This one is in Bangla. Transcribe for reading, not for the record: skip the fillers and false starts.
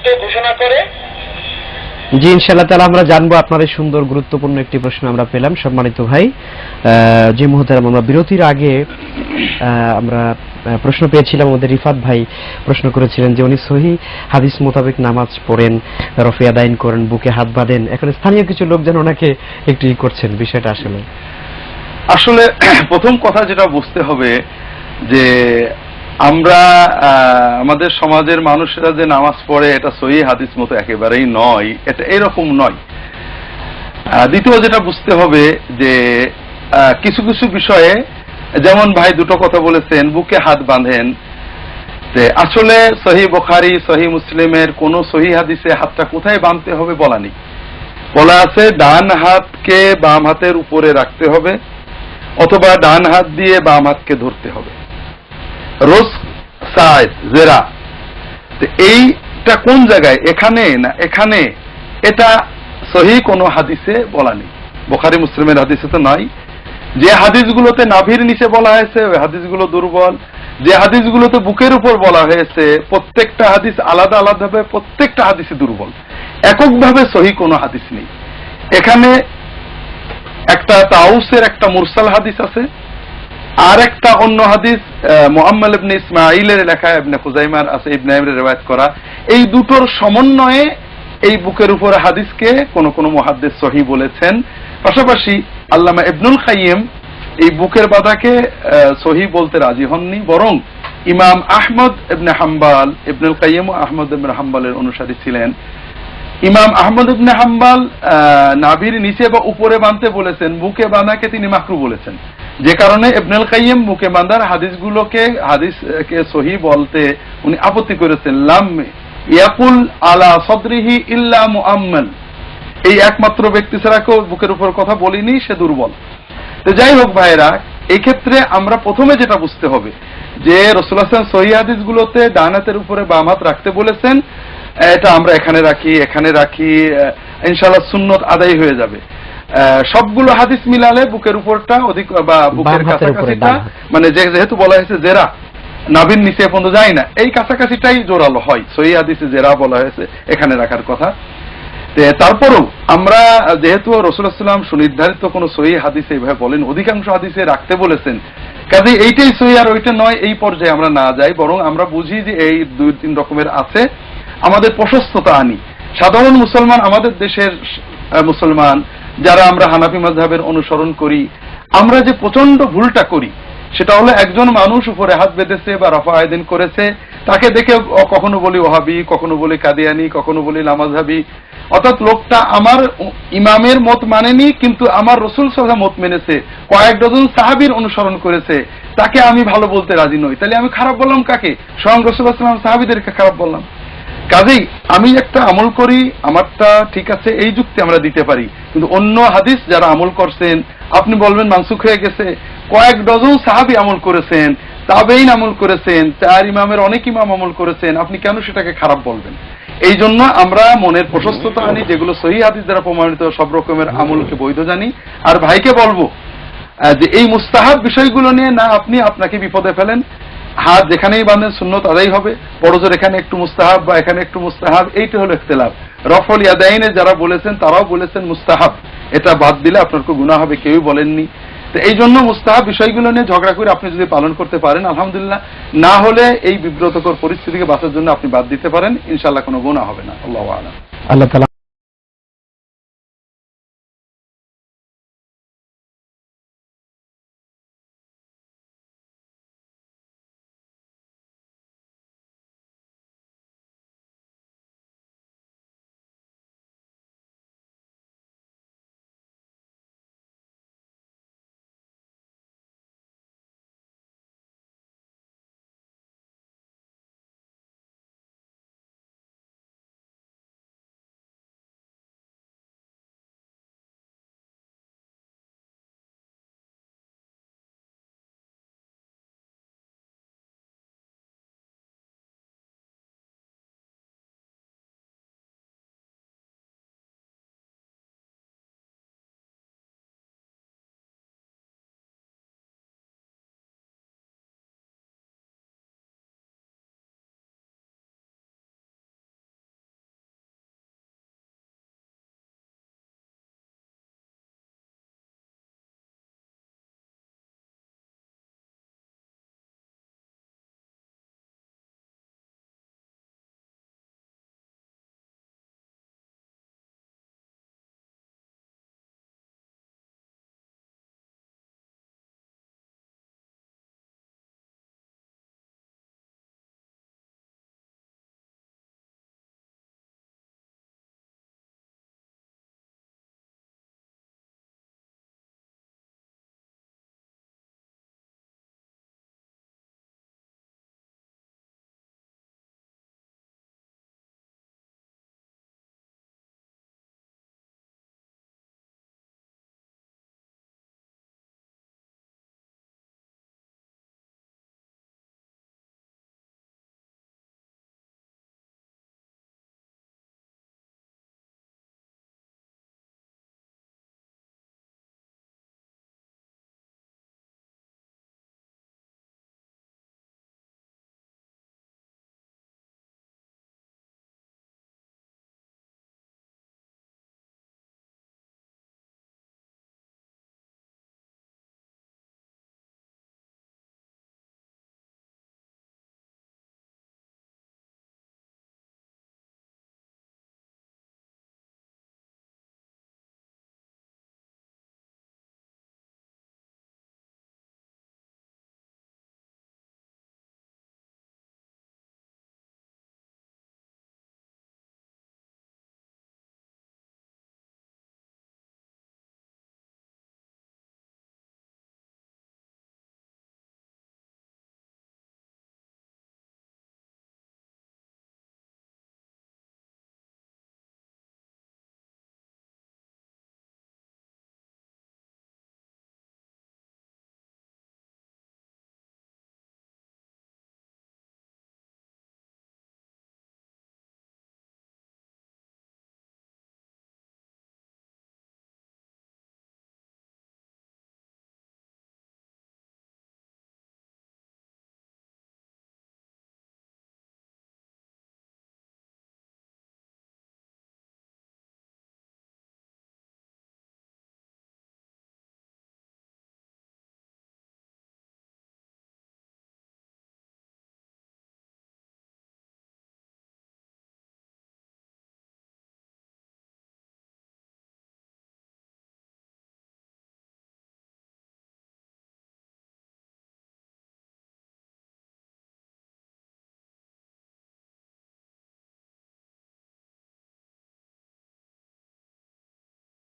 সত্য ঘোষণা করে? জি ইনশাআল্লাহ তাআলা আমরা জানবো। আপনার এই সুন্দর গুরুত্বপূর্ণ একটি প্রশ্ন আমরা পেলাম সম্মানিত ভাই। যে মুহূর্তে আমরা বিরতির আগে আমরা প্রশ্ন পেয়েছিলাম, আমাদের রিফাত ভাই প্রশ্ন করেছিলেন যে উনি সহিহ হাদিস মোতাবেক নামাজ পড়েন, রফে আদাইন করেন, বুকে হাত বাঁধেন। এখন স্থানীয় কিছু লোকজন ওনাকে একটু করছেন, বিষয়টা আসলে প্রথম কথা যেটা বুঝতে হবে যে আমরা আমাদের সমাজের মানুষেরা যে নামাজ পড়ে এটা সহিহ হাদিস মতো একেবারেই নয়, এটা এরকম নয়। দ্বিতীয় যেটা বুঝতে হবে যে কিছু কিছু বিষয়ে, যেমন ভাই দুটো কথা বলেছেন, বুকে হাত বাঁধেন, যে আসলে সহিহ বুখারী সহিহ মুসলিমের কোন সহিহ হাদিসে হাতটা কোথায় বাঁধতে হবে বলা নেই। বলা আছে ডান হাতকে বাম হাতের উপরে রাখতে হবে অথবা ডান হাত দিয়ে বাম হাতকে ধরতে হবে। রোজ সাইদ জেরা, এইটা কোন জায়গায়, এখানে না এখানে, এটা সহিহ কোনো হাদিসে বলা নেই, বুখারী মুসলিমের হাদিসে তো নয়। যে হাদিসগুলোতে নাভির নিচে বলা হয়েছে ওই হাদিসগুলো দুর্বল, যে হাদিসগুলোতে বুকের উপর বলা হয়েছে প্রত্যেকটা হাদিস আলাদা আলাদাভাবে প্রত্যেকটা হাদিসই দুর্বল, এককভাবে সহিহ কোনো হাদিস নেই। এখানে একটা তাউসের একটা মুরসাল হাদিস আছে, আর একটা অন্য হাদিস মুআম্মাল ইবনে ইসমাঈলের লেখা ইবনে খুজাইমার আছে, ইবনে আইমের রিওয়ায়াত করা। এই দুটোর সমন্বয়ে এই বুকের উপর হাদিসকে কোন কোন মুহাদ্দিস সহিহ বলেছেন। পাশাপাশি আল্লামা ইবনুল কাইয়িম এই বুকের বাঁধাকে সহিহ বলতে রাজি হননি, বরং ইমাম আহমদ ইবনে হাম্বল, ইবনুল কাইয়িম ও আহমদ ইবনে হাম্বলের অনুসারী ছিলেন। ইমাম আহমদ ইবনে হাম্বল নাভির নিচে বা উপরে বাঁধতে বলেছেন, বুকে বাঁধাকে তিনি মাকরু বলেছেন, যে কারণে ইবনুল কাইয়িম বুকে বাঁধার হাদিসকে সহিহ বলতে উনি আপত্তি করেছেন। লাম ইয়াকুল আলা সদরিহি ইল্লা মুআম্মাল, এই একমাত্র ব্যক্তি ছাড়া কেউ বুকের উপর কথা বলিনি, সে দুর্বল। তো যাই হোক ভাইরা, এই ক্ষেত্রে আমরা প্রথমে যেটা বুঝতে হবে যে রাসূলুল্লাহ সাল্লাল্লাহু আলাইহি ওয়াসাল্লাম সহিহ হাদিসগুলোতে ডান হাতের উপরে বাম হাত রাখতে বলেছেন, এটা আমরা এখানে রাখি, ইনশাআল্লাহ সুন্নত আদায় হয়ে যাবে। সবগুলো হাদিস মিলালে বুকের উপরটা অধিক বা বুকের কাছাকাছিটা, মানে যেহেতু বলা হয়েছে জেরা, নাভির নিচে পর্যন্ত যায় না, এই কাছাকাছিটাই জোরালো হয়। সহিহ হাদিসে জেরা বলা হয়েছে, এখানে রাখার কথা। তারপরেও আমরা যেহেতু রাসূলুল্লাহ সাল্লাল্লাহু আলাইহি ওয়াসাল্লাম সুনির্ধারিত কোন সহিহ হাদিসে এইভাবে বলেন, অধিকাংশ হাদিসে রাখতে বলেছেন, কাজে এইটাই সহিহ আর ওইটা নয় এই পর্যায়ে আমরা না যাই, বরং আমরা বুঝি যে এই দুই তিন রকমের আছে, আমাদের প্রশস্ততা আনি। সাধারণ মুসলমান, আমাদের দেশের মুসলমান যারা আমরা হানাফি মাযহাবের অনুসরণ করি, আমরা যে প্রচন্ড ভুলটা করি সেটা হলো একজন মানুষ উপরে হাত বেঁধেছে বা রফা আয়দিন করেছে, তাকে দেখে কখনো বলি ওহাবি, কখনো বলি কাদিয়ানি, কখনো বলি লামাযহাবি, অর্থাৎ লোকটা আমার ইমামের মত মানেনি কিন্তু আমার রাসূল সাল্লাল্লাহু আলাইহি ওয়াসাল্লাম মত মেনেছে, কয়েক ডজন সাহাবীর অনুসরণ করেছে, তাকে আমি ভালো বলতে রাজি নই। তাহলে আমি খারাপ বললাম কাকে? স্বয়ং রাসূল সাল্লাল্লাহু আলাইহি ওয়াসাল্লাম সাহাবীদেরকে খারাপ বললাম। কাজেই আমি একটা আমল করি, আমারটা ঠিক আছে, এই যুক্তি আমরা দিতে পারি, কিন্তু অন্য হাদিস যারা আমল করছেন আপনি বলবেন মানসুখ হয়ে গেছে। কয়েক ডজন সাহাবী আমল করেছেন, তাবেঈন আমল করেছেন, চার ইমামের অনেক ইমাম আমল করেছেন, আপনি কেন সেটাকে খারাপ বলবেন? এই জন্য আমরা মনের প্রশস্ততা আনি, যেগুলো সহিহ হাদিস দ্বারা প্রমাণিত সব রকমের আমলকে বৈধ জানি। আর ভাইকে বলবো যে এই মুস্তাহাব বিষয়গুলো নিয়ে না আপনি আপনাকে বিপদে ফেলেন। হাত যেখানেই বাঁধেন সুন্নত আদায় হবে, বড়জোর এখানে একটু মুস্তাহাব বা এখানে একটু মুস্তাহাব, এইটা হলো ইখতিলাফ। রফল ইয়াদাইনে যারা বলেছেন তারাও বলেছেন মুস্তাহাব, এটা বাদ দিলে আপনার কোনো গুনাহ হবে, কেউই বলেননি। তো এই জন্য মুস্তাহাব বিষয়গুলো নিয়ে ঝগড়া করে আপনি যদি পালন করতে পারেন আলহামদুলিল্লাহ, না হলে এই বিব্রতকর পরিস্থিতিকে বাঁচার জন্য আপনি বাদ দিতে পারেন, ইনশাআল্লাহ কোনো গুনাহ হবে না। আল্লাহু আ'লাম। আল্লাহ তাআলা